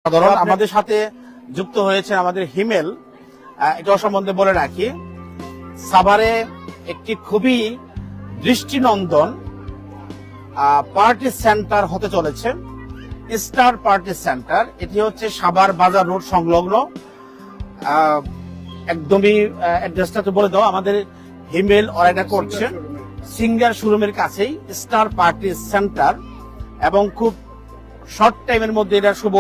সাধারণ আমাদের সাথে যুক্ত হয়েছে আমাদের হিমেল। এটা সম্বন্ধে বলে রাখি, সাভারে একটি খুবই দৃষ্টিনন্দন পার্টি সেন্টার হতে চলেছে, স্টার পার্টি সেন্টার। এটি হচ্ছে সাভার বাজার রোড সংলগ্ন। একদমই অ্যাড্রেসটা তো বলে দাও। আমাদের হিমেল অর্ডার করছে সিঙ্গার শোরুমের কাছেই স্টার পার্টি সেন্টার, এবং খুব শর্ট টাইমের মধ্যে এটা শুভ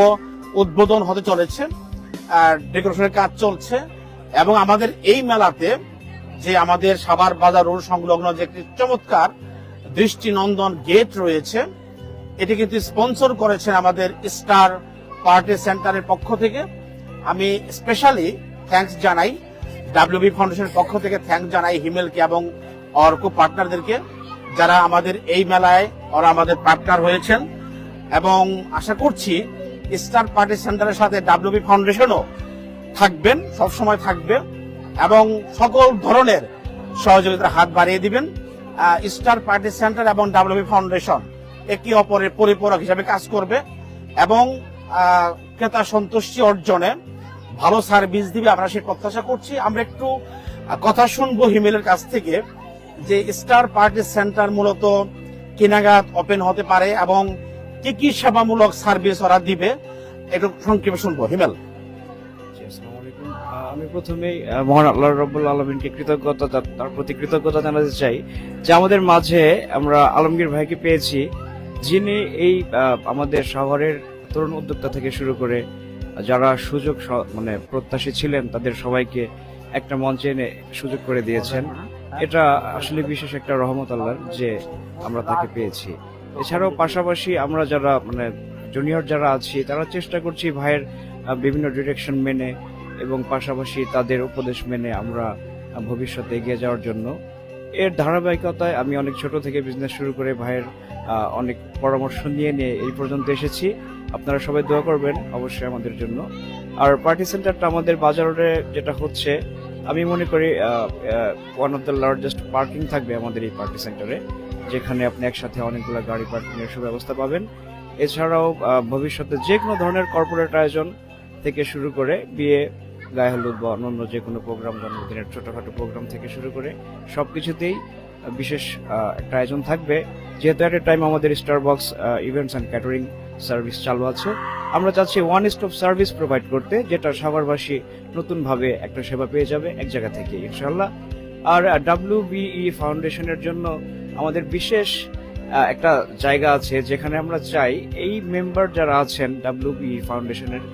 উদ্বোধন হতে চলেছে। আর ডেকোরেশনের কাজ চলছে, এবং আমাদের এই মেলাতে যে আমাদের সাভার বাজার রোড সংলগ্ন যে একটি চমৎকার দৃষ্টিনন্দন গেট রয়েছে, এটি কিন্তু স্পন্সর করেছেন আমাদের স্টার পার্টি সেন্টারের পক্ষ থেকে। আমি স্পেশালি থ্যাঙ্কস জানাই, ডাব্লিউবি ফাউন্ডেশনের পক্ষ থেকে থ্যাঙ্কস জানাই হিমেলকে এবং অর্ক পার্টনারদেরকে, যারা আমাদের এই মেলায় ওরা আমাদের পার্টনার হয়েছেন। এবং আশা করছি স্টার পার্টি সেন্টারের সাথে ডাব্লিউবি ফাউন্ডেশনও থাকবেন, সবসময় থাকবে, এবং সকল ধরনের সহযোগিতার হাত বাড়িয়ে দিবেন। স্টার পার্টি সেন্টার এবং ডাব্লিউবি ফাউন্ডেশন একে অপরের পরিপূরক হিসাবে কাজ করবে, এবং ক্রেতা সন্তুষ্টি অর্জনে ভালো সার্ভিস দিবে, আমরা সেই প্রত্যাশা করছি। আমরা একটু কথা শুনবো হিমেলের কাছ থেকে যে স্টার পার্টি সেন্টার মূলত কেনাগাত ওপেন হতে পারে এবং কি কি সেবামূলক সার্ভিস ওরা দিবে, একটু সংক্ষেপে শুনবো। হিমেল। আমি প্রথমেই মহান আল্লাহ রাব্বুল আলামিনকে তার প্রতি কৃতজ্ঞতা জানাতে চাই যে আমাদের মাঝে আমরা আলমগীর ভাইকে পেয়েছি, যিনি এই আমাদের শহরের তরুণ উদ্যোক্তা থেকে শুরু করে যারা সুযোগ প্রত্যাশী ছিলেন তাদের সবাইকে একটা মঞ্চে এনে সুযোগ করে দিয়েছেন। এটা আসলে বিশেষ একটা রহমত আল্লাহর যে আমরা তাকে পেয়েছি। এছাড়াও পাশাপাশি আমরা যারা জুনিয়র যারা আছি তারা চেষ্টা করছি ভাইয়ের বিভিন্ন ডিরেকশন মেনে এবং পাশাপাশি তাদের উপদেশ মেনে আমরা ভবিষ্যতে এগিয়ে যাওয়ার জন্য। এর ধারাবাহিকতায় আমি অনেক ছোট থেকে বিজনেস শুরু করে ভাইয়ের অনেক পরামর্শ নিয়ে এই পর্যন্ত এসেছি। আপনারা সবাই দোয়া করবেন অবশ্যই আমাদের জন্য। আর পার্টি সেন্টারটা আমাদের বাজারে যেটা হচ্ছে, আমি মনে করি one of the largest parking থাকবে আমাদের এই পার্টি সেন্টারে, যেখানে আপনি একসাথে অনেকগুলো গাড়ি পার্কিং এর সুব্যবস্থা পাবেন। এছাড়াও ভবিষ্যতে যে কোনো ধরনের কর্পোরেট আয়োজন থেকে শুরু করে বিয়ে, গায়ে হলুদ বা অন্যান্য যে কোনো প্রোগ্রাম, জন্মদিনের ছোটখাটো প্রোগ্রাম থেকে শুরু করে সবকিছুতেই বিশেষ একটা আয়োজন থাকবে। যেহেতু একটা টাইম আমাদের স্টারবক্স ইভেন্টস অ্যান্ড ক্যাটারিং সার্ভিস চালু আছে, আমরা চাচ্ছি ওয়ান স্টপ সার্ভিস প্রোভাইড করতে, যেটা সাভারবাসী নতুনভাবে একটা সেবা পেয়ে যাবে এক জায়গা থেকে ইনশাআল্লাহ। আর ডাব্লিউবিই ফাউন্ডেশনের জন্য আমাদের বিশেষ একটা জায়গা আছে, যেখানে আমরা চাই এই মেম্বার যারা আছেন ডাব্লিউবিই ফাউন্ডেশনের